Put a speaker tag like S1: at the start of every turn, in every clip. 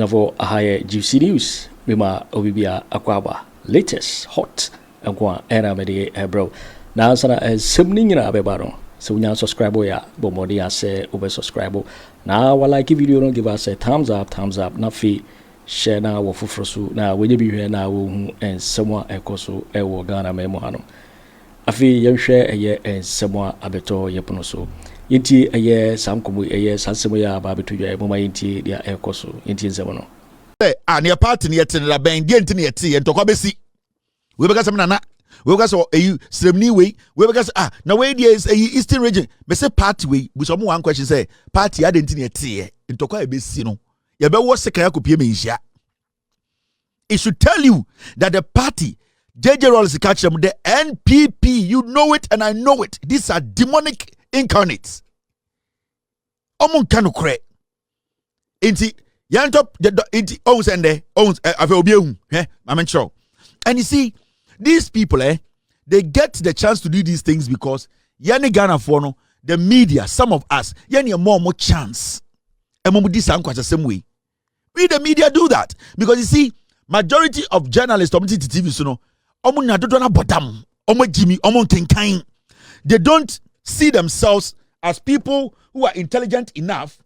S1: for a higher juicy news. Mima Obibia Aquaba. Latest hot. And one Aremeyaw bro. Now, sana something in a bebaro. So we now subscribe ya. Bomodi I say over subscribe. Now, while I give video, don't give us a thumbs up. Not fee. Share now or for now. When you be here now, and someone ekoso ewo Ghana memo hano. Afi you share a year and someone abeto yeponoso. Yinti a year some kumu a year sansemoya babitu ya moma yinti dia ekoso yinti nzemono.
S2: Near party near Tenla Bang, Gentini at tea and Tokabesi. We began some nana. We began so a ceremony way. We began now where there is a Eastern region. But say party way, with some one question say party identity at tea in Tokabesi. You better watch the it should tell you that the party, JJ Rolls catch them, the NPP, you know it and I know it. These are demonic incarnates. Omon kanu kre. Inti yantop inti owns and there owns afobium. I'm sure. And you see, these people they get the chance to do these things because yani Ghana for no, the media, some of us, yani more chance. And this the same way. We the media do that because you see, majority of journalists on TV so no, they don't see themselves as people who are intelligent enough.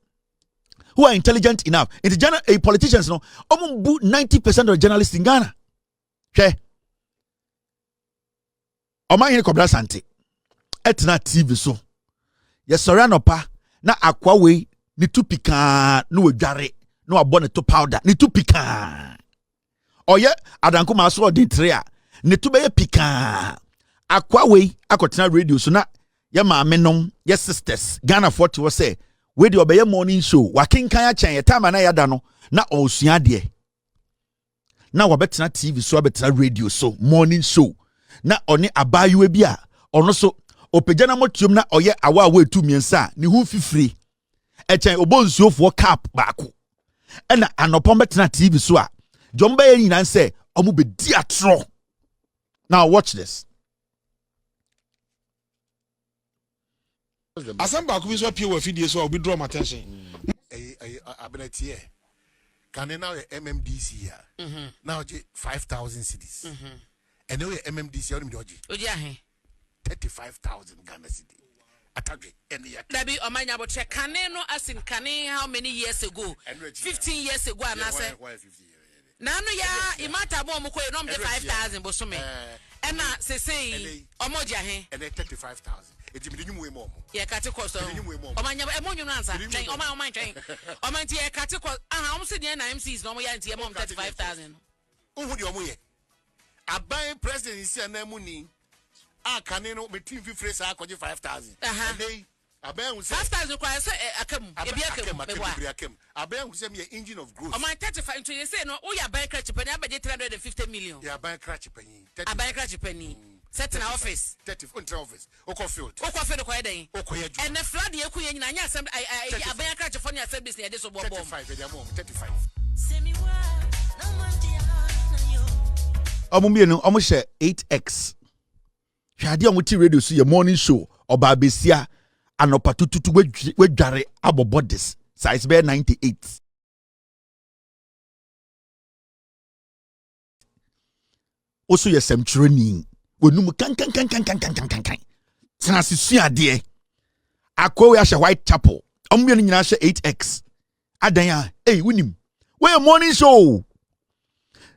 S2: In politicians no, 90% of journalists in Ghana. Okay. Omanhene Asante etna TV so. Yes, soranopa na akwawe ni tupika no wadware no abone to powder ni tupika. Oye adanko maso de trea ni to be pika. Akwawe akotena radio so na ye maamenom ye sisters Ghana 40 wo say we de obeye morning show wakenkan achen ye time na yada no na osua de. Na wabetena TV so abetena radio so morning show na oni abayuwe bia ono so opejana motium na oye awa etu miensa ni hu fifiri echen obonsuofo cap baako ena anopom betena TV so a jomba ye nyina nse omo bedi atro. Now watch this.
S3: Asamba ko bi so pie wa fidie so obi draw my attention.
S4: Abenetie can now MMDC here. Now 5,000 cities. And now MMDC on Doji. Oje 35,000 Ghana cedi. Atagwe any year. Dabi omanya bo check can no as in how many years ago? 15 years ago and I say. Nanu ya imata bo mo ko no 5,000 bo so me. E na say omoja he. And 35,000. It's a minimum more. Yeah, Catecos. Omanya Emonum answer. Oman train. Omanti Catecos. I almost said the NMCs no more than 35,000. Who would you way? A buying president is an money. I can know between 50 I could 5,000. A bear will say 5,000 requires a come. A bear will send me an engine of growth. On my 35 to say no, we are buying cratch penny, but 350 million. You are buying cratch penny. I buy cratch penny. Set in office. 30 office. Okofield. Okofield ko eden. Okoyeju. And the flood ye ku yen anya asem I aban crash for your service near this bomb. 35.
S2: Omumienu omo share 8x. Hwade omuti radio so your morning show oba besia anopa tututu wedware abobodis size bear 98. Also your sem training. Wenum kan transisua de akwa we ahye Whitechapel omumienu nyina ahye 8x adan winim we morning show.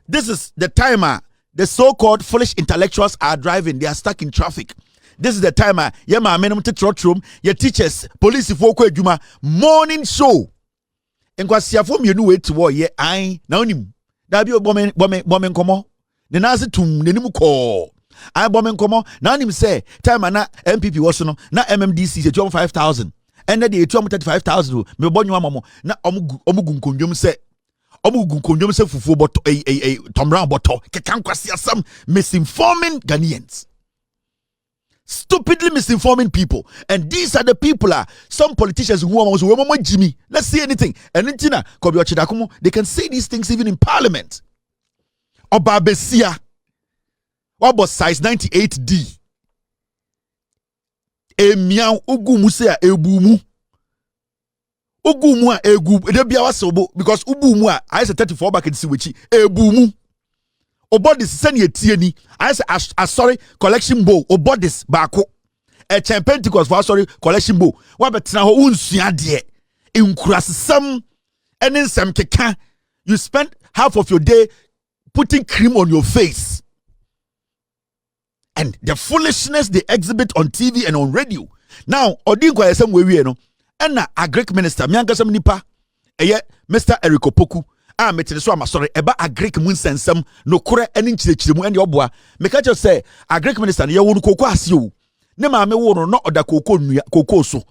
S2: This is the timer the so-called foolish intellectuals are driving. They are stuck in traffic. This is the timer ye ma menum te Tróuble ye teachers police for ko adwuma morning show enkwasiafo mienu we ti wo ye an na onim da bi bomen komo ne nase tum nenim ko I bombing come now him say time na NPP was no na MMDC 5,000 and then the 35,000 me bon you mamo na omugu nkondwom se fufu boto tomra boto kekan kwasi asam misinforming Ghanaians, stupidly misinforming people. And these are the people some politicians who are Jimmy. Let's see anything and Ntina Kojo Kyeremanteng, they can say these things even in parliament. Obabesia what was size 98D? Emiyaw ugumusia ebumu. Ugu mu a egu de bia wasebo because ubu mu a I say 34 bucket si wechi ebu mu. Obodis send ye tie ni. I say asare collection bowl obodis baako. A Pentecost for sorry collection bowl. Wa betina ho unsua de. Inkurasem ensem keka. You spend half of your day putting cream on your face. And the foolishness they exhibit on TV and on radio. Now, Odinko esem we no. Ena agric minister mianka sem nipa eye Mr. Eriko Poku a metene so amasore eba agric mun sensem no kore ene nchirechiremu ene oboa meka je say agric minister ne ye wo koko ase o ne ma me wo no oda koko nua koko so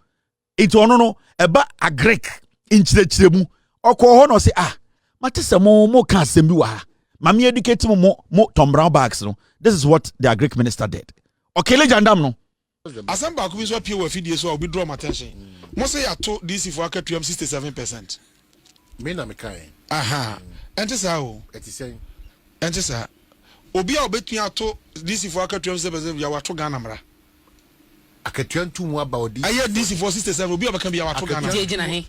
S2: enti ono no eba agric nchirechiremu okọ ho no say matese mo ka asem bi wa ha ma me educate mo Tom Brown bags no. This is what the agric minister did. Okay, legendam no
S3: Asante Bediatuo so pay we video so we draw my attention. Mo say Ato DC for akatuam 67%.
S4: Me na me kai.
S3: Aha. Enti sa o.
S4: Eti say.
S3: Enti sa. Obi a obetun Ato DC for akatuam 67% ya wato Ghana mra.
S4: Akatuam tumu aba odi.
S3: Aye DC for 67 obi obeka bia wato Ghana.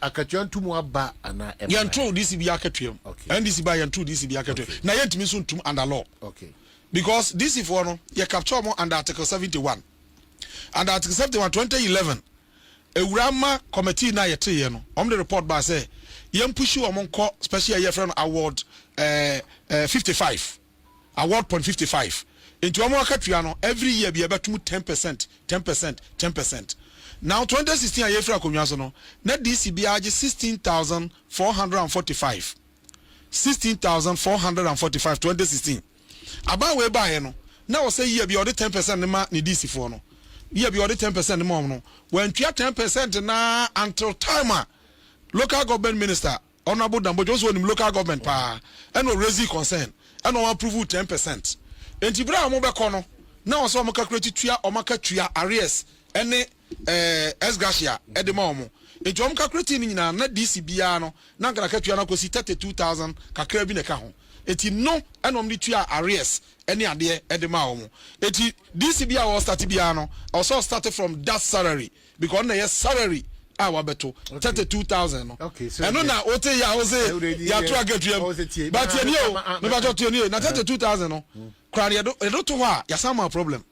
S4: Akatuam tumu aba ana em.
S3: Yan tro DC bia akatuam. NDC ba yan tro DC bia akatuam. Na yan timi so ntum under law.
S4: Okay.
S3: Because DC for no you capture mo under article 71. And article 71 2011 Ewurama committee na yete ye no the report by say yem push you among special year friend award 55 award point 55 into omo akatua no every year be abetum 10%. Now 2016 year friend akonwa so no na DCB age 16,445 2016 aba we ba ye no na wo say year be order 10% ne ma ni DC for no yeah, be already 10% more. No, when you 10% na until time, local government minister, honorable Dambo just want local government pa, and no raise concern, and no approve 10%. And Tibra Moba Kono, now so Moka Cretia or Maka Tria Aries, any Esgasia at the moment. A John Cacretin na not DCBiano, Nagana Catuana cosi 32,000 Cacrebin account. Eti no and only Tria Aries. Any idea at the Mahama. Eti DCBA was started piano. Also started from that salary because na salary our beto 32,000. Okay, so and na ote ya ose ya try get you. But you know, no matter to you na 32,000 no. Crowd you don't to wa ya some problem.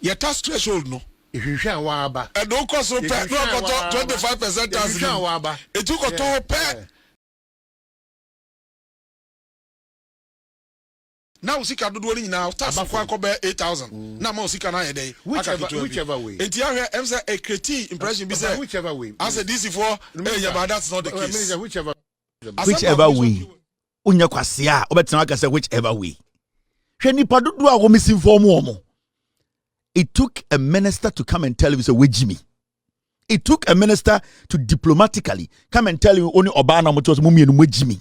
S3: Your tax threshold no.
S4: If you share waba.
S3: And don't cost so pay 25% tax. It took a to pay. Now Sika do doing now tax for 8,000. Now more Sika na day.
S4: Whichever way.
S3: And here I'm say a critique impression be say
S4: whichever way.
S3: As a DC for but that's not the case.
S4: Whichever
S2: way. Unya kwasia obetina ka say whichever way. Hwe nipa dodo a wo misinform wo. It took a minister to come and tell you say wejimi. It took a minister to diplomatically come and tell you only Obana motos mumie no wejimi.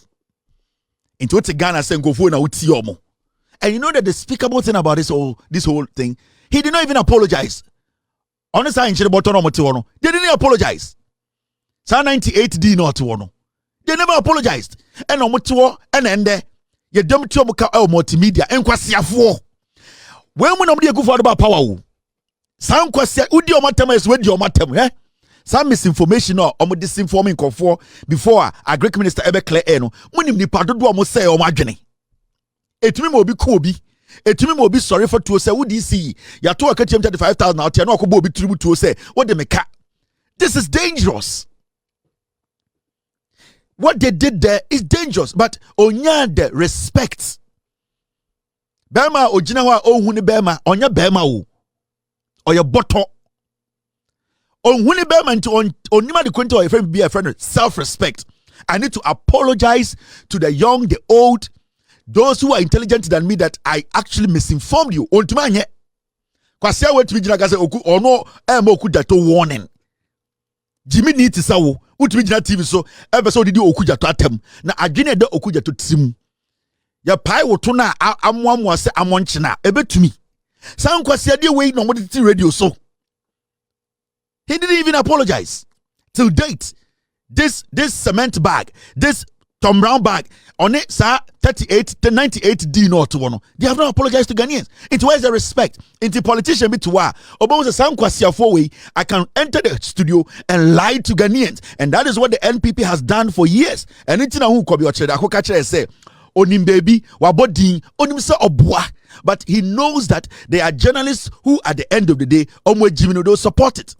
S2: Into what Ghana say go for na uti omo. And you know that the despicable thing about this whole thing, he did not even apologize. Honestly, they didn't apologize. Sa 98D not one. They never apologized. And omotiwo and ende ye dem ti omuka multimedia enkwasiafo. When we nobody go for about power. Sa nkwasia udi omatem is wedi omatem, eh? Some misinformation or disinforming confo before a Greek minister ebe clear eno. Munim ni padodo omo say omadwene. Etumi mo bi ko obi etumi mo bi sorry for to say wo DC ya to aka 35,000 out here no akobo obi tribu to say what they make. This is dangerous. What they did there is dangerous, but onya the respect. Bema ojina ho a ohuni bema onya bema o oya boto ohuni bema nti onima de kwento o friend be a friend self-respect. I need to apologize to the young, the old, those who are intelligent than me that I actually misinformed you. Ontumanye. Kwasia wet mijina ka say oku ono oku dato warning. Jimmy need to sawo. Utmijina TV so episode didi oku dato atem. Na adwene de oku dato tim. Ya pai woto na amwamwa se amonchina ebetumi. San kwasia de we no moditi radio so. He didn't even apologize. Till date, this cement bag, this Tom Brown bag on it, sir, 38 to 98D not one. They have not apologized to Ghanaians. It was the respect. Into politician be to wa. About the sound kwasia for way, I can enter the studio and lie to Ghanaians. And that is what the NPP has done for years. And it's in a who kobi otchere akokachere say, onim baby, wabodin, onim se obwa. But he knows that there are journalists who at the end of the day, omwe jimino support it.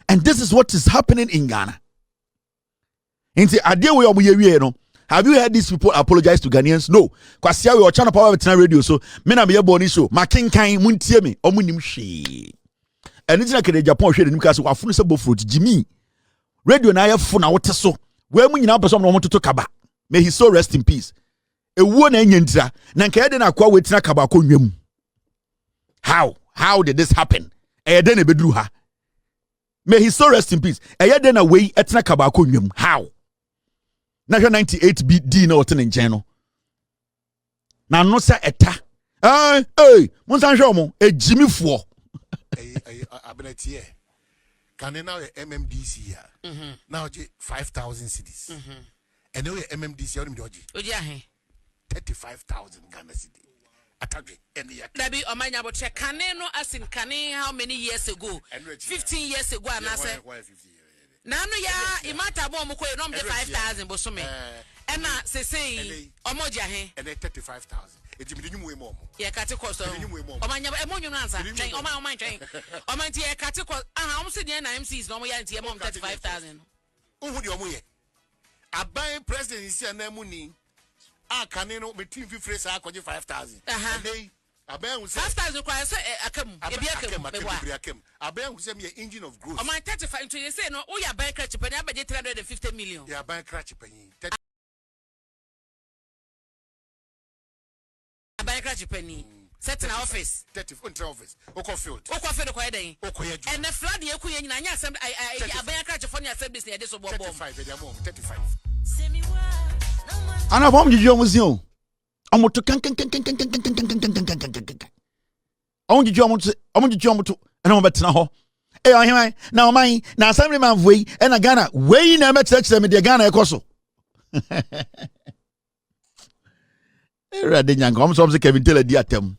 S2: And this is what is happening in Ghana. Have you heard these people apologize to Ghanaians? No. Kwasia we channel power with radio so me na me boni show makenkan muntie me omunim hwe. And it's like Kennedy Agyapong hwe nim ka so afunu se bofrot Jimmy. Radio na yefo na wote so. We mu nyina person no to kaba. May he so rest in peace. Ewuo na nyentira na nka yede na kwa wetina kaba akonnwam. How did this happen? Eyede na beduru ha. May he so rest in peace. Eyede na we etina kaba akonnwam. How? Na 98D na wote nchen na no sa eta mon san hwe mo ejimifo
S4: abenatie can now MMDC here now 5,000 cities and now MMDC on doji oji ahe 35,000 Ghana cedi atagwe any year dabi omanya bo check can no asin can how many years ago 15 years ago and I say Nanu ya imata bo mo koy nom de 5,000 bo so me. And na say omoja he and 35,000. Eti mi nyum we mo. Ye kate cost. Omanya e mo nyum answer. Twen oman twen. Oman ti e kate cost. Aha om se de na MCs no mo ya nti e mo 35,000. Ohu de omo ye. Aban president isi anamu ni. Kane no me team fi phrase akoje 5,000. And Aben 5,000 kwa say akam ebi akam Aben say me engine of growth. O my 35 into you say no we are buy crash penny abege 350 million. Yeah, buy crash penny. Buy crash penny. Set in office. 30 office. Oko field ko eden. And the flood ye ku ye nyina nya asem buy crash for nya asem business dey so bomb. 35.
S2: Ana bom jiju omuzio. Amoto kan omuto and I'm better now. Eh, now mine, now Assemblyman way and a Ghana way never touch them in the Ghana Ekoso. Radin comes from the Kevin Taylor diatem.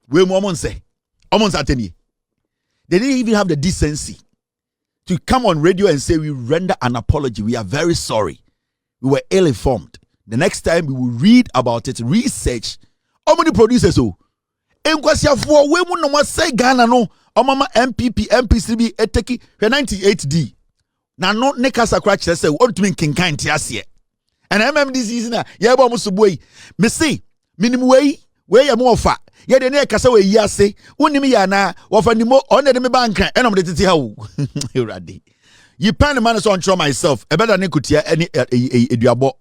S2: We momon say, almost ateni. They didn't even have the decency to come on radio and say we render an apology. We are very sorry. We were ill informed. The next time we will read about it, research. How many producers so? Enkwasiafo we mu no mo say Ghana no omama NPP MPCB eteki 98D. Na no ne kasa kra kire say ontumi kinkan ti ase. And MMDC na ye ba mo so boy. Me say minimum we ye mo ofa. Ye de ne kasa we yi ase. Unim ya na wofa nimo on de me bankan enom de tete ha wo. Urade. Yi pan man so on myself. E better ne kutia any eduabo.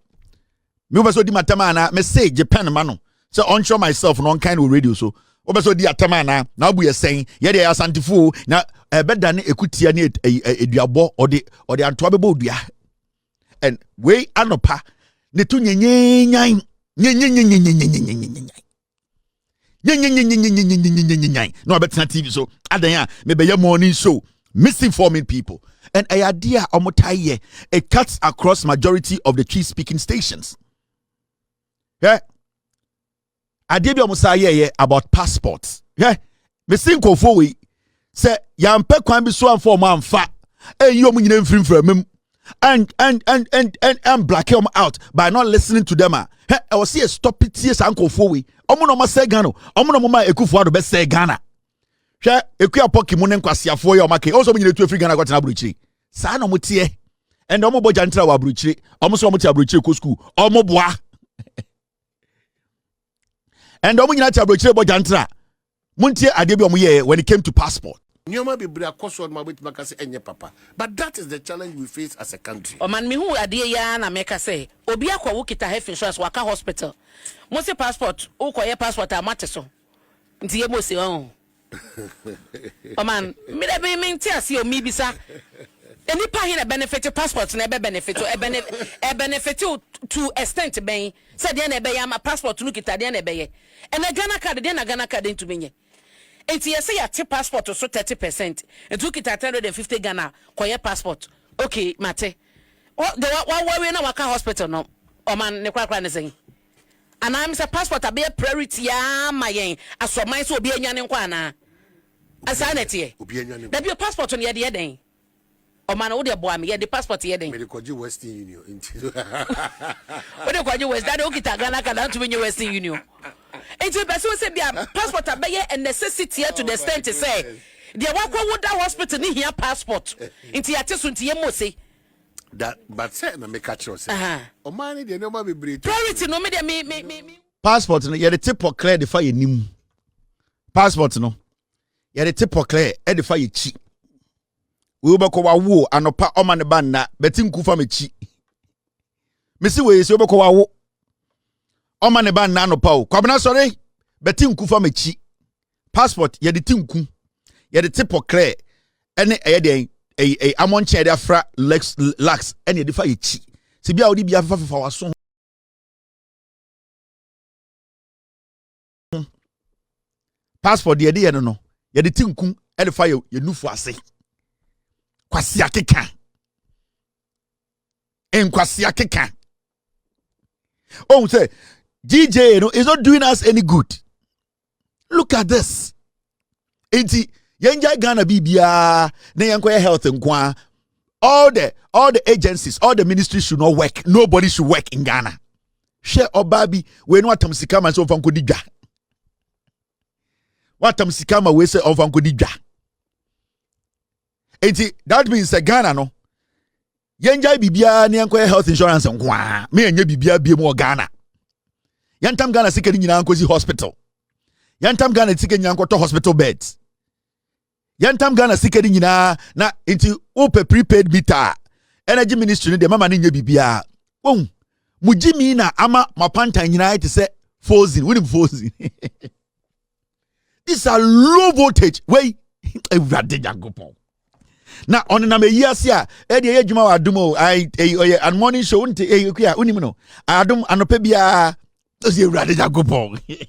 S2: Me over so di matama na me say Japan mano. So onshore myself no kind of radio so over so di atama na bu ye saying ye dey Asante fu na beda ne ekutia ne eduabo or the anto abebo dua and we anopa ne tu nyenyenyan no better TV so adan me be your morning show misinforming people and a idea omotaye it cuts across majority of the Chi speaking stations. Yeah. I did your musaye about passports. Yeah. Me think of we say yampe kwan bi so am man fa and you nyina mfrim from him and black him out by not listening to them. I was see a stop it yes uncle for we omo no ma say Ghana omo no ma Akufo Addo be say Ghana hwe ekua poki mu ne nkwasiafo ye omake also nyina tu afri Ghana got na abruchiri sa no mutie and omo boja ntra wa abruchiri omo so omo ti abruchiri ko school omo boa and omo nyina ti abruchiri boja ntra muntie ade bi omo ye when it came to passport.
S4: But that is the challenge we face as a country.
S5: O man me hu ade ya na meka say obi akwa wo kita health insurance waka hospital mo se passport wo koye passport amate so nti ye mo se on o man me de be me nti ase o mi bisa any pa here benefit passport na be benefit e benefit to extent ben say de na be ya ma passport no kita de na be ye and na Ghana card de na Ghana card ntu benye. And you say your passport so 30%. And took it at 150 Ghana, koye passport. Okay, mate. What we na waka hospital no. Oman ne kwakra ne sen. And I'm say passport a be a priority ya my yen. As for mine so be enyan nkwa na. Asanete. There be a passport on the den. Oman wo de boa me, the passport ye den.
S4: Me de Kojo Western Union.
S5: Wo de Kojo West, that okita Ghana can to win Western Union. Enti person say be a passport a be a necessity to the extent to say. The wakwa wo da hospital ni here passport. Enti atesu nti yemo say.
S4: That but say na make catch us. Oman dey no ma be breed.
S5: Priority no me dey me.
S2: Passport no ye the tip for clear the fire nim. Passport no. Ye the tip for clear e the fire chi. We obeko wa wo anopa oma ne ba na beti nkufa mechi. Mesi we yesi obeko wa wo. Oma ne ba na anopa o. Kwabena sorry. Beti nkufa mechi. Passport ye the tinku. Ye the tip for clear. Ene ye den amon chere afra lax ene de fa ye chi. Se bia odi bia fa waso. Passport ye de no. Ye the tinku e de fa ye nufu ase. Kwasi akeka. Kwasi akeka. Oh, say, DJ, you know, is not doing us any good. Look at this. Enti, yenja Ghana bibia, ne yankoya health nkwa. All the agencies, all the ministries should not work. Nobody should work in Ghana. Share obabi, we no atam sikama so fanko diga. Watam sikama we say fanko diga. Enti that means Ghana no yenja bibia ne enko health insurance nkwa me enye bibia bie mu Ghana yantam Ghana sika ni nyina nkozi hospital yantam Ghana sika nyina nkoto hospital beds yantam Ghana sika ni nyina na enti ope prepaid meter energy ministry ne de mama ne nya bibia won mujimi na ama mapanta nyina it say Forson we Forson these are low voltage wey Ewurade Nyankopon. Na on na me yiase a e de adwuma wa adum o and morning show nti kuya unim no adum anopa bia to see Ewurade Nyankopon.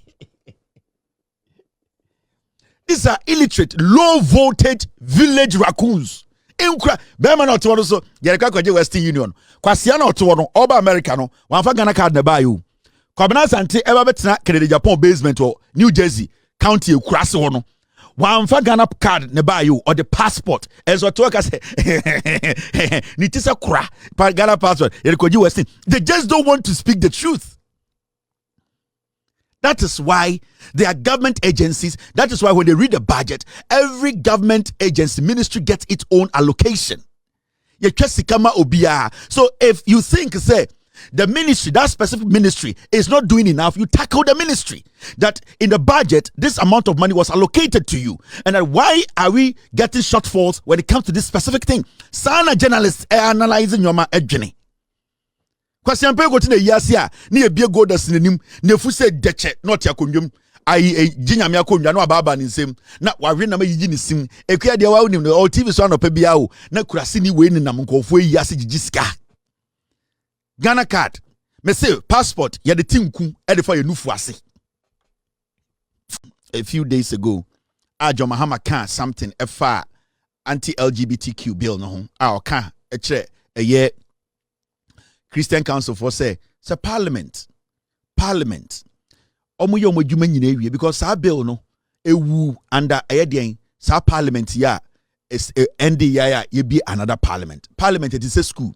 S2: These are illiterate low voltage village raccoons. Inkra be man not one so yere ka Kojo Western Union kwasia na oto no oba America no wan fa Ghana card na ba yo Kwabena Asante eba betena Kennedy Agyapong basement or New Jersey county ekurase ho no one for Ghana card ne buy you or the passport as what work as nitisa kura Ghana passport they just don't want to speak the truth. That is why they are government agencies. That is why when they read the budget, every government agency ministry gets its own allocation. So if you think say the ministry, that specific ministry is not doing enough, you tackle the ministry. That in the budget, this amount of money was allocated to you. And then why are we getting shortfalls when it comes to this specific thing? Sana journalists are analyzing your journey. Question pe go to the yasia, ni e bie go da sinanim, nefu se deche, not ya konwom. Ai ginyame akonwa no ababa ni nsem na wawe na mayigi ni sim ekua de wa unim no all TV so anopa bia o na kurase ni we ni nam nkofo yi ase gigisika. Ghana card, me say passport, ya the tinku, edify your nufu ase. A few days ago, Mahama can something far anti-LGBTQ bill no our can a year Christian Council for say Parliament. Omuyo mojuma nyina because our bill no ewu under ayedien sa parliament ya is end ya be another parliament. Parliament it is a school.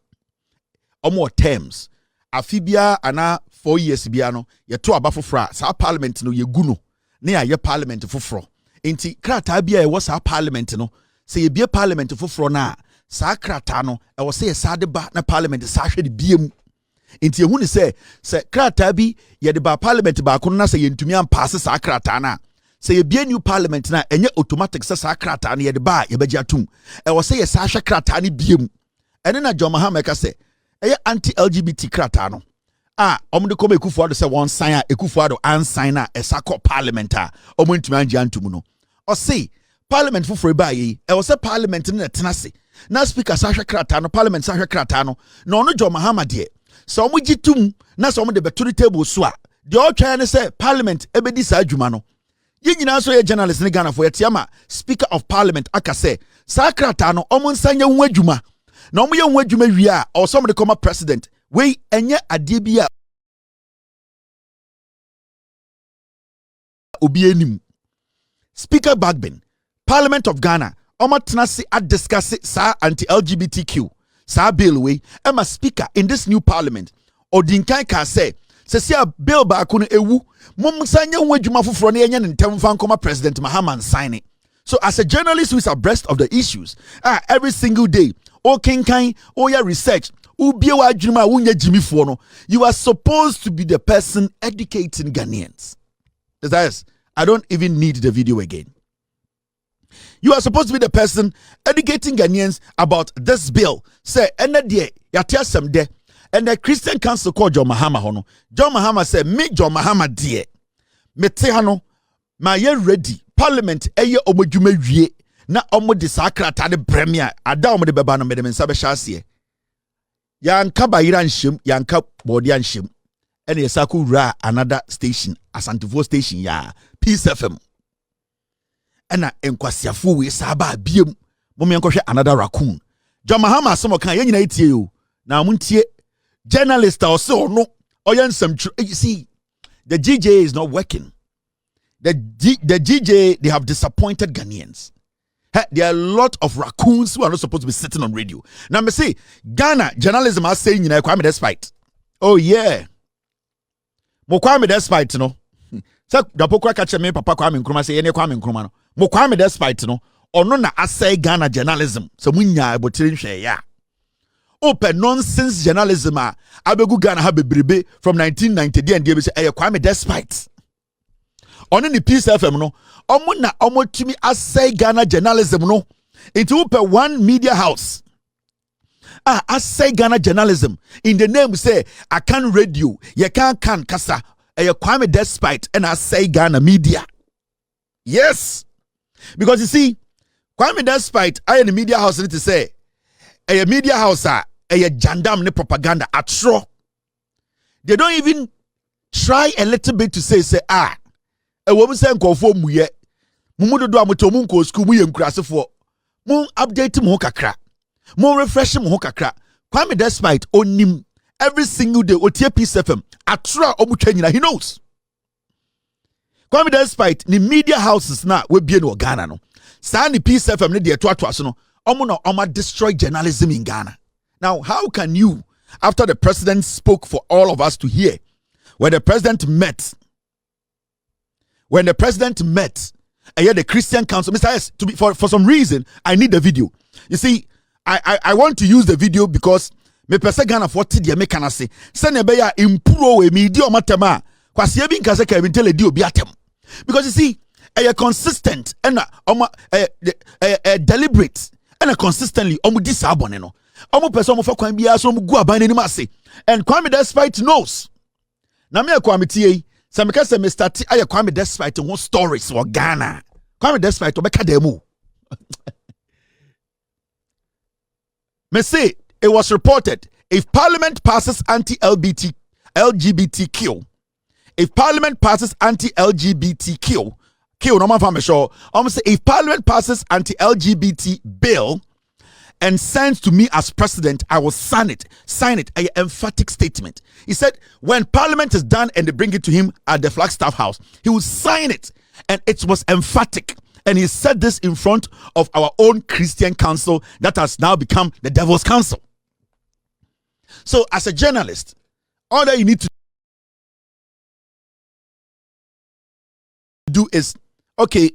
S2: More terms afibia ana 4 years bia no ye to aba fofora sa parliament no ye gu no na ye parliament foforo enti krata bia e wo sa parliament no se ye bia parliament foforo na sa krata no e wo se ye sa de ba na parliament sa hwe de biem enti ehu ni se krata bi ye de ba parliament ba ko na se ye ntumi am pass sa krata na se ye bia new parliament na enye automatic sa krata na ye de ba ye bagya tum e wo se ye sa hwe krata ni biem ene na John Mahama ka se anti-LGBT krata no omude koma Akufo Addo se won sign a Akufo Addo an sign a esako parliament omuntumi anje antum no o say parliament foforo ba yi e wo se parliament na tenase na speaker sa hwe krata no parliament sa hwe krata no na ono John Mahama de so omugitum na so omude betori table so a de o twa ne se parliament ebedi sa adwuma no yi nyina so ye journalist ne Ghana for yetiama speaker of parliament aka se sa krata no omunsanya hu adwuma na omo ye hu adwuma wi a or somebody come president we enye adie obi enim. Speaker Bagbin, Parliament of Ghana, Omatnasi at discuss sa anti-LGBTQ, sa bill way, Emma Speaker in this new Parliament, Odinkai ka say, Sesia bill ba kuno ewu, Mumsanya wejuma fufro ne enya ntem fan koma President Mahama sign it. So as a journalist who is abreast of the issues, every single day, o kenkai, o ya research, you are supposed to be the person educating Ghanaians. Yes, I don't even need the video again. You are supposed to be the person educating Ghanaians about this bill. Say, and the Christian Council called John Mahama hono. John Mahama said, me John Mahama dear. Me te hano, ma ye ready. Parliament eye omojume wie na omo de sakrata de premier ada omo de beba no me de mensa be hyase. Yanka bayira nhyem, yanka body nhyem. Ene yesaku ra another station, Asante station ya Peace FM. Ena enkwasiafo we saba biem. Mo me enkohwe another raccoon. John Mahama asomo kan ye nyina etie yo. Na muntie journalist or so no oyansam. You see, the GJ is not working. The GJ, they have disappointed Ghanaians. There are a lot of raccoons who are not supposed to be sitting on radio. Now, me say, Ghana journalism are saying, you know, Kwame despite. Oh, yeah. Mo Kwame despite, no. So, the pokwa catch me, Papa Kwame Nkrumah say, Kwame Nkrumah, no. Mo Kwame despite, no. Or no, na asay Ghana journalism. So, munya, but ya. Open nonsense journalism, abegu Ghana have a from 1990 and they say, Kwame despite. On the Peace FM no omo tumi asay Ghana journalism no into open one media house asay Ghana journalism in the name say I can radio you can kasa Kwame despite and asay Ghana media. Yes, because you see Kwame despite I in the media house need to say a media house a jandam ne propaganda atro. They don't even try a little bit to say a woman saying confirm muye mumudo do amotomu nko school mu yenkurasefo mu update mu kakra mu refresh mu kakra. Kwame despite onim every single day otie Peace FM atra omutwa nyina he knows. Kwame despite ni media houses na we bie no Ghana no sa ni Peace FM ne de to so no omo destroy journalism in Ghana. Now how can you, after the president spoke for all of us to hear, when the president met the Christian Council, Mr. S, to be for some reason, I need the video. You see, I want to use the video because me pese Ghana for tidia me kana say send be ya improve we me di o matema kwase bi nka se ka bi tele di obi atem, because you see consistent and deliberate and consistently omu di sabone no omu pese omu fa kwan bia so omu gu aban ni ma say, and Kwame despite knows na me Kwame tie some because me start Kwame despite one stories for Ghana. Kwame despite obeka demu. Me say it was reported if Parliament passes anti-LGBTQ, if Parliament passes anti-LGBTQ, no man for me sure. Say if Parliament passes anti-LGBT bill and sends to me as president, I will sign it. An emphatic statement. He said, when Parliament is done and they bring it to him at the Flagstaff House, he will sign it. And it was emphatic. And he said this in front of our own Christian council that has now become the Devil's Council. So as a journalist, all that you need to do is, okay,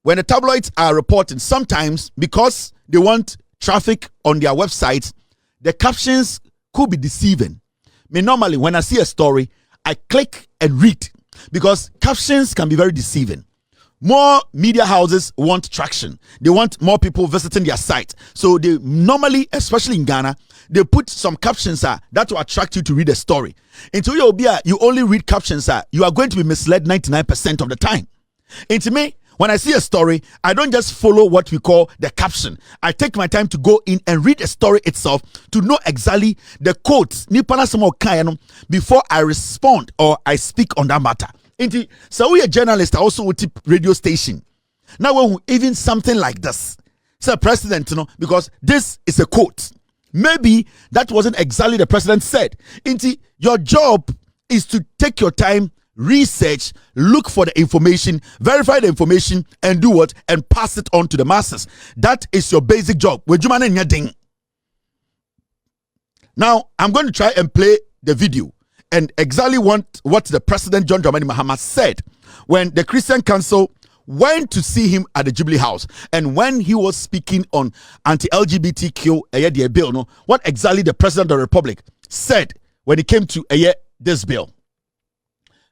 S2: when the tabloids are reporting, sometimes because they want traffic on their website, the captions could be deceiving. Me normally, when I see a story, I click and read because captions can be very deceiving. More media houses want traction. They want more people visiting their site. So they normally, especially in Ghana, they put some captions that will attract you to read a story. Until you only read captions, you are going to be misled 99% of the time. Into me, when I see a story, I don't just follow what we call the caption. I take my time to go in and read a story itself to know exactly the quotes before I respond or I speak on that matter. So we a journalist, I also with radio station. Now even something like this. Say president, because this is a quote. maybe that wasn't exactly the president said. Inti, your job is to take your time, research, look for the information, verify the information, and do what? And pass it on to the masses. That is your basic job. Now, I'm going to try and play the video and exactly what the President John Dramani Mahama said when the Christian Council went to see him at the Jubilee House, and when he was speaking on anti-LGBTQ bill, no, what exactly the President of the Republic said when it came to this bill.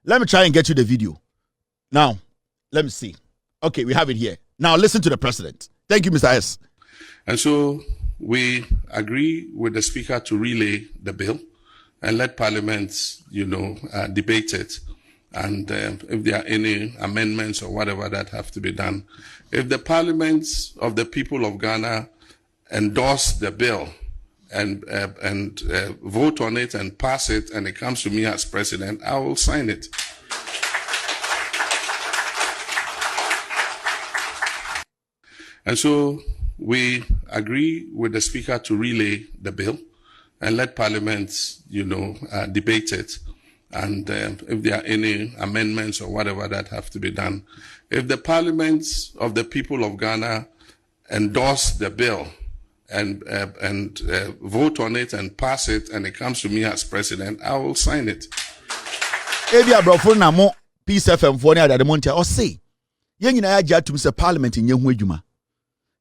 S2: Let me try and get you the video. Now, let me see. Okay, we have it here. Now, listen to the President. Thank you, Mr. S.
S6: And so we agree with the Speaker to relay the bill and let Parliament, debate it. And if there are any amendments or whatever that have to be done, if the Parliament of the people of Ghana endorse the bill and vote on it and pass it, and it comes to me as president, I will sign it. And so we agree with the Speaker to relay the bill and let Parliament, debate it. And if there are any amendments or whatever that have to be done, if the Parliament of the people of Ghana endorse the bill and vote on it and pass it, and it comes to me as president, I will sign it.
S2: Ebia brofo na mo Peace FM for na the monte o say ye nyina ya gya tum se Parliament nye hu adwuma.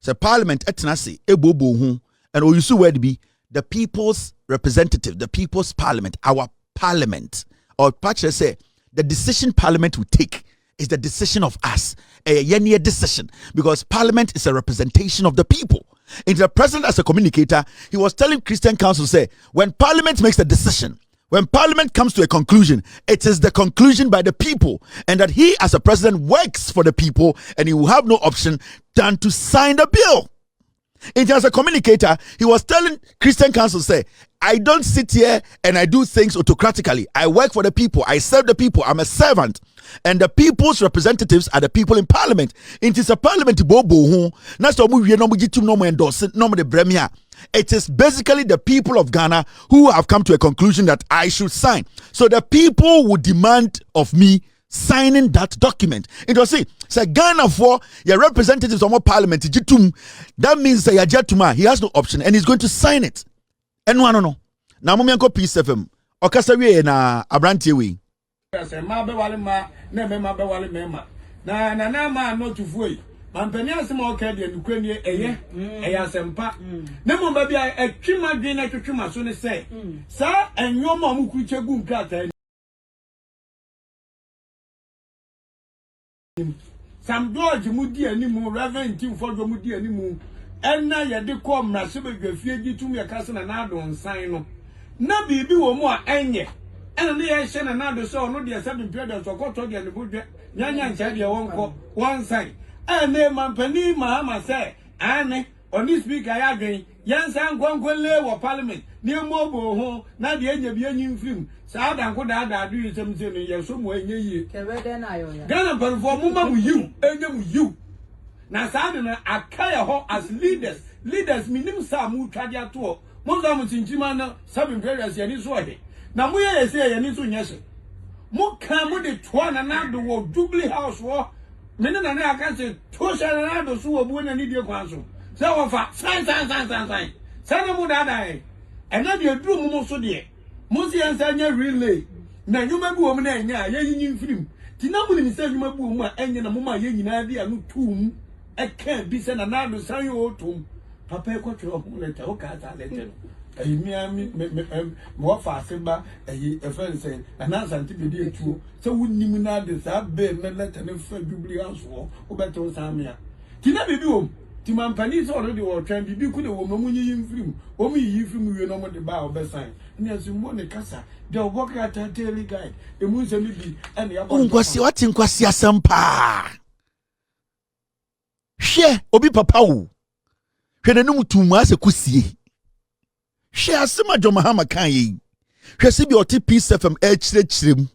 S2: Se Parliament etena se ebobo hu, and o use word be the people's representative, the people's parliament, our parliament. Or Patrick say the decision Parliament will take is the decision of us, a year decision, because Parliament is a representation of the people. And the president, as a communicator, he was telling Christian Council, say, when Parliament makes a decision, when Parliament comes to a conclusion, it is the conclusion by the people, and that he, as a president, works for the people, and he will have no option than to sign the bill. And as a communicator, he was telling Christian Council, say, I don't sit here and I do things autocratically. I work for the people. I serve the people. I'm a servant. And the people's representatives are the people in Parliament. It is a Parliament. It is basically the people of Ghana who have come to a conclusion that I should sign. So the people would demand of me signing that document. It was say Ghana for your representatives of Parliament. That means he has no option and he's going to sign it. And no. Now Mumianko Peace FM. Okasawi na Abrantie we.
S7: Na no tufuoi. Mampani asema okedi enukweni eye asempa. Na mo ba bia atwima dwen na twetwima so ne se. Sa enwoma mu kuchegu nkata. Sam George mudi animu, Reverend Tim Fojo mudi animu. Enna yede ko mrase bedwafie gitum ye kase na ado nsan no. Na bibi wo mu a enye. Enna ne ye hye na ado so no de 7 period so koto de ne bodwe. Nyanya ncha de wonko nsan. Ene mampani Mahama say ane oni speaker ya dwen yansa nkwankwele wo parliament ne mobo ho na de enya bi enyi mfrim sa adanko da adu yesem se no yeso mo enye yie kebede na yo ya Ghana perform mo mu you enye mu you na sa de na akaya ho as leaders minim sa mu twade ato mo za mu tinchima na 7 periods ye ni so ade na mo ye se ye ni so nyese mo kan mo de to na do wo Jubilee House wo mene na na aka se to sha na do so wo bu na ni die kwan so se wo fa sign se na mu da e na de duru mu so de mo si ensa nya relay na nyuma bi wo mu na nya ye yin film ti na mu ni se nyuma bi wo mu a enye na mo ma ye nyina bi anu tum e kan bi se na do san yo tum papa e ko tro ho le ta o ka ta le te mo fa semba e friend say na Asante Bediatuo se wunnim na de sa be na leta ne fa Jubilee House wo beto Sammy ti na bibi wo ti mampani so already wo twan bibi ku de wo mo nyi film o mu yi film wie no mo de ba o be sign ne asu mo ne kasa de Boakye Atta daily guide e mu se mi bi ene ya bo
S2: nkwasi wati nkwasi asampa hwe obi papa wo hwe ne num tumu ase kusie hwe asema jo Mahama kan yi hwe se bi oti Peace FM echirechirem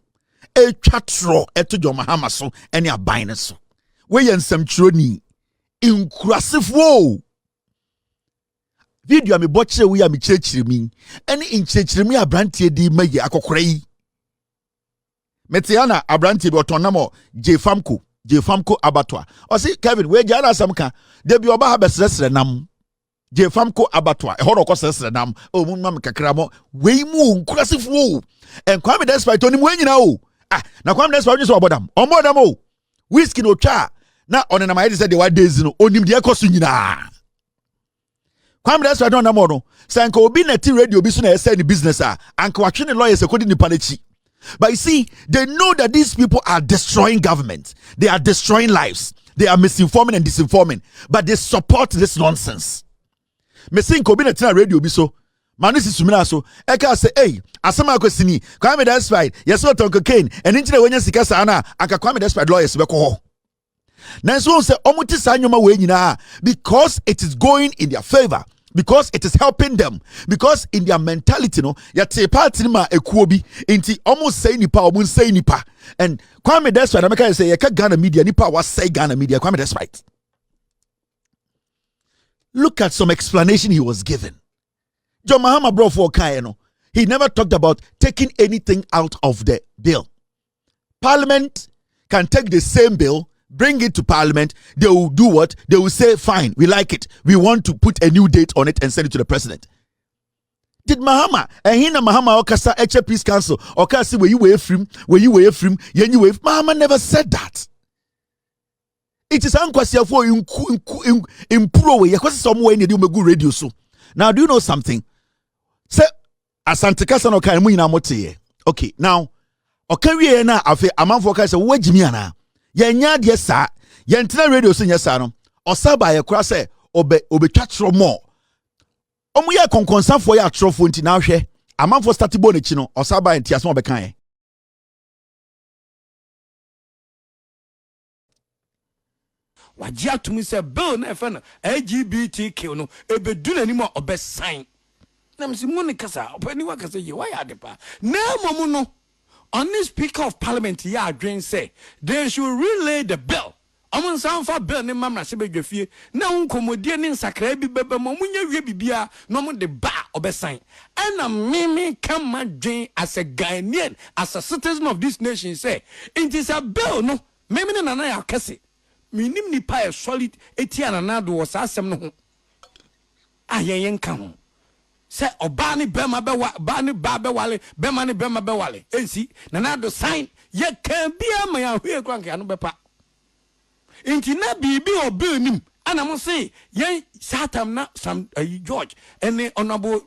S2: etwatro eto jo Mahama so ene aban ne so we yensam chiro ni inkurasefo video me botche we am chechirimi any in chechirimi abrantie di maye akokora yi metiana abrantie bi otonamo Jefamco abattoir o si Kevin we jara samka de bi oba ha besresre nam Jefamco abattoir e horo ko sresre nam o mu mam kakra mo we mu nkurasifo en Kwame despite oni mu anyina o na Kwame despite so obodam o whiskey no twa na onena ma say de wa days no onim de ekoso nyina Kwame despite on am no sanka obi na ti radio bi so na say ni business anka watwe ne lawyers ekodi ni panachi. But you see, they know that these people are destroying government. They are destroying lives. They are misinforming and disinforming. But they support this nonsense. Me saying Kobina Tina radio be so. Manisi Sumina so. Eka say, hey, Asama Kwesini, Kwame despite, yes, what Uncle Kane, and into the Wenya Sikasa Ana, Aka Kwame despite lawyers beko. Now so say Omuti Sanyoma Wenyina because it is going in their favor. Because it is helping them. Because in their mentality, no, yate party ma ekuobi inti almost say nipa, almost say nipa. And Kwame despite, America say yaka Ghana media nipa was say Ghana media. Kwame despite. Look at some explanation he was given. John Mahama brought for Kayeno. He never talked about taking anything out of the bill. Parliament can take the same bill, bring it to Parliament, they will do what? They will say, fine, we like it. We want to put a new date on it and send it to the president. Did Mahama, and hina Mahama Okasa Eche Peace Council, Okasi, where you were from, Mahama never said that. It is unquestionable for improve, because somewhere in the good radio. So now, do you know something? Say, Asante Kasano Kaimu in Amote. Okay, now, Okari na afe amanfoka say, where Jimiana? Yenya de sa yentina radio so nyesa no osaba ye kura se obetwa tro mo omu ye konkonsanfo ye atrofo nti na hwe amanfo start bo ne chi no osaba entiaso obekan ye
S7: wagye atumi sɛ bill na ɛfɛ no LGBTQ no ebedu n'anim a ɔbɛsan na msi mu ne kasa ɔpani wa kasa ye wayɛ ade pa na momu no on the Speaker of Parliament ya adwen say they should relay the bill amon sanfa bill ne mamra se bedwafie na unkomodie ne nsakra bi bebe mo munya wie bibia no mo de ba obesan and mimi come adwen as a Ghanaian as a citizen of this nation say it is a bill no mimi ne nana ya kese minim ni pa solid etia nana do was asem no ho ayen kan ho se obani bema bewa bani babe wale bema ni bema be wale ensi nana do sign ye kan bia ma ya hwe kwanka no bepa inti na bibi obi nim ana mo say ye satam na some George any honorable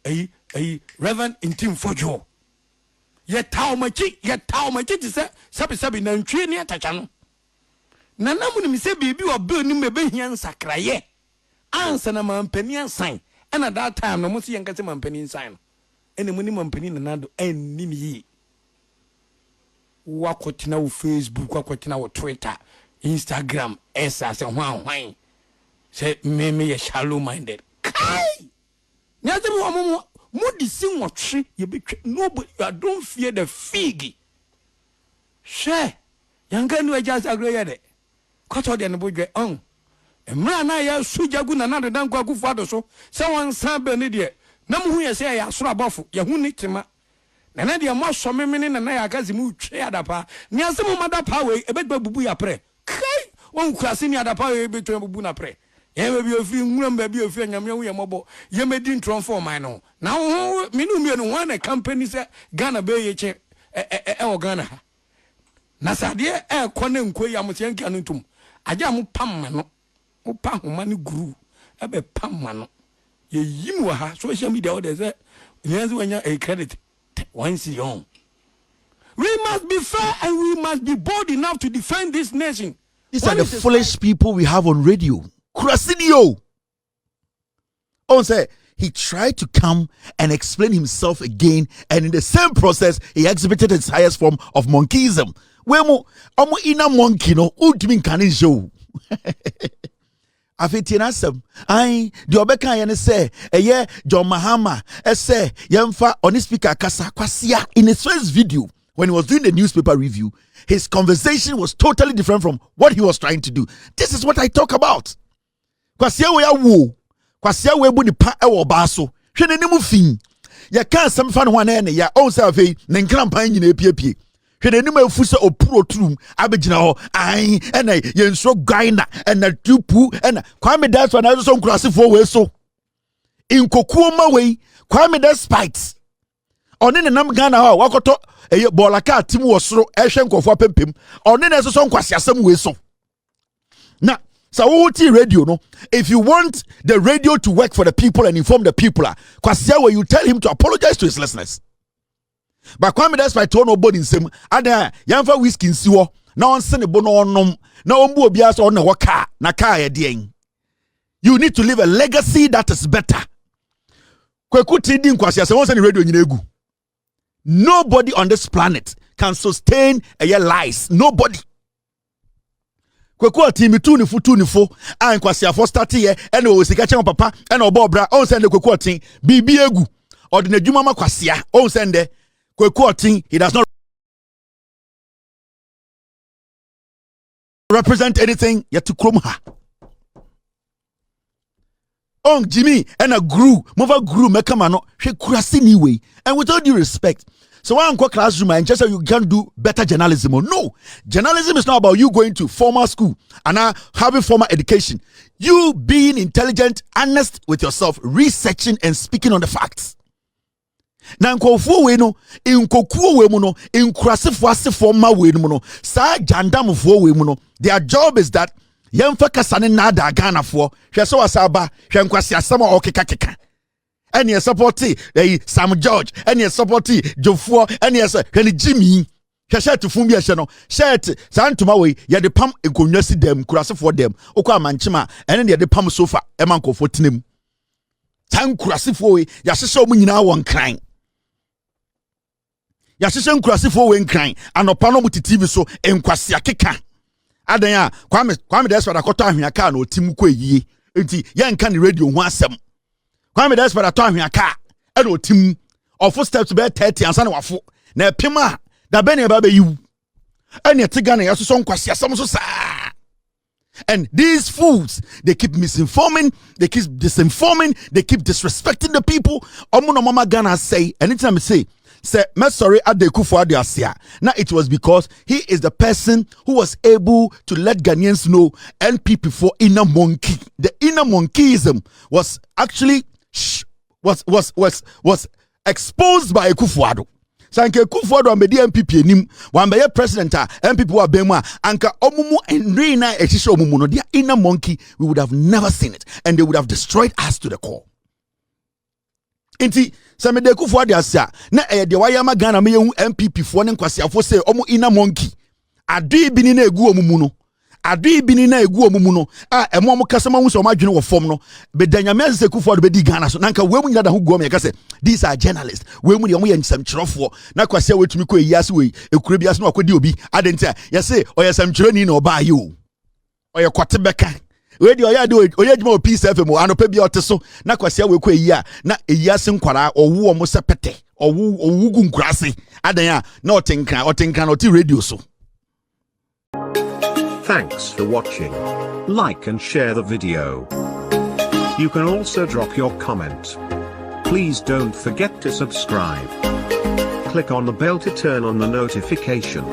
S7: Reverend Intim Fojo ye tawmachi ti se sabi na ntwe ni atacha no nana mo nim se bibi obi nim be hia nsakraye ansa na mampani sign. And at that time, no musi yankase mampani sign. Any money mampani nanado and nimi. Wakotina Facebook, wakotina Twitter, Instagram, esa se wine. Say me shallow minded. Kai! Nyate mo mudi sing what tree you be nobody you don't fear the fig. She yankanu just agree yet. Cut out the budget on. Emra na ya sujagu na nado dan Akufo Addo so se wan san be ne de na mu hu ye se ya soro abofo ye hu ni tema na na de mo so memene na ya gazi mu twe adapa ni asem madapa we ebegba bubu ya pre kai won kurase ni adapa we betwe bubu na pre ye be bi ofiri nwuram ba bi ofiri anyame hu ye mobo ye medi ntron for man no na hu minu mienu wan na company se Ghana be ye che o Ghana na sade kone nkoyi amotian kan ntum aja mu pam no pa humani guru ebe pamano ye yimu ha social media o dey yanzu wanya a credit once young. We must be fair and we must be bold enough to defend this nation.
S2: These are the foolish people we have on radio. Krasinio. Oh, say he tried to come and explain himself again, and in the same process, he exhibited his highest form of monkeyism. Wemo ina monkey no ultimate canin show. Afetinasem ai de obeka ye ne se eye John Mahama ese yemfa on speaker kasa kwasia in his first video when he was doing the newspaper review. His conversation was totally different from what he was trying to do. This is what I talk about. Kwasia we ya wo kwasia we bu ni pa e wo ba so hwe n'anim fin ya kan sam fa no ho na ya on say afei ne nkrampan nyina epiepie hwe n'anim afu se opuro turum abegina ho ai ena yenso gaina ena tupu ena Kwame that's when I so nkurasefo we so inkokuo ma we Kwame that spite oni ne nam Ghana ho wakoto bolaka tim wo soro ehwe nkofo apempem oni ne so nkwasiasam we so na so radio no if you want the radio to work for the people and inform the people kwasia where you tell him to apologize to his listeners but Kwame that's why to no body nsem ada yamfa whiskey nsiwo na onse ne bo no onom na ombu obi aso on na wo car na car ye den you need to leave a legacy that is better Kweku tidi nkwasia se won se ne radio nyina egu nobody on this planet can sustain a year lies nobody Kweku team tu ni fo an kwasiafo start here ene o sika chen papa ene obobra on send Kweku team bibi egu ode na dwuma makwasia on send Kweku team he does not represent anything yet to krom ha on Jimmy and a grew mekama no hwe kurase ni way and with all due respect so why unko classroom and just so you can do better journalism no journalism is not about you going to formal school and having formal education you being intelligent honest with yourself researching and speaking on the facts na nkofo we no inkokuo we mu no inkurasefo asefo ma we mu no sa jandamfo we mu no their job is that yemfa kasane na da Ghana fo hwe so wasaba hwe nkwasi asama okeka any supporti Sam George any supporti Jofuo any hwe Jimmy hwe shirt fun bi hwe no shirt santuma we ye de pam ekonwa si dem kurasefo dem okwa amanchima ene de pam sofa e mankofo tinem tan kurasefo we ya hyehyɛ omu nyina won kran ya hyehyɛ nkurasefo we nkran anopa no mu TV so enkwasi akeka adan ya Kwame that's what akoto ahweaka na otim ko eyie enti ye nka ne radio ho asem Kwame that's what ato ahweaka e na otim ofo steps be 30 ansa na wafo na epima da be ne ba be yiwu ene tiga na yaso so nkwasi asem so saa and these fools they keep misinforming they keep disinforming they keep disrespecting the people omo no mama Ghana say anytime I say sorry Akufo Addo now it was because he is the person who was able to let Ghanaians know NPP for inner monkey. The inner monkeyism was actually was exposed by Akufo Addo. Sanke Akufo Addo ambedi NPP enim wambeye president NPP wa bema anka omumu enrina ehihye omumu no their inner monkey we would have never seen it and they would have destroyed us to the core. Inti Sammy Akufo Addo na de wayama Ghana me yehu NPP fo ne nkwasiafo say omo inner monkey adu bi ni na egu omumu no adu bi ni na egu omumu no emo omo kasama hu so omadwene wo fom no be danyame Akufo Addo be di Ghana so nanka we mu nyada ho guom ye ka say these are journalists we mu de omo ye nsamkyerofo na kwasia wetumi ko eyiase we ekure biase no akodi obi adentia ye say oyesamkyeroni na oba ye o oye kwatebeka we di oya do oyejuma o peace fm anopa bi oteso na kwasia we ko eyi a na eyiase nkwara owu omo sepete owu gu nkurase adan a na otenkan na oti radio so.
S8: Thanks for watching. Like and share the video. You can also drop your comment. Please don't forget to subscribe. Click on the bell to turn on the notification.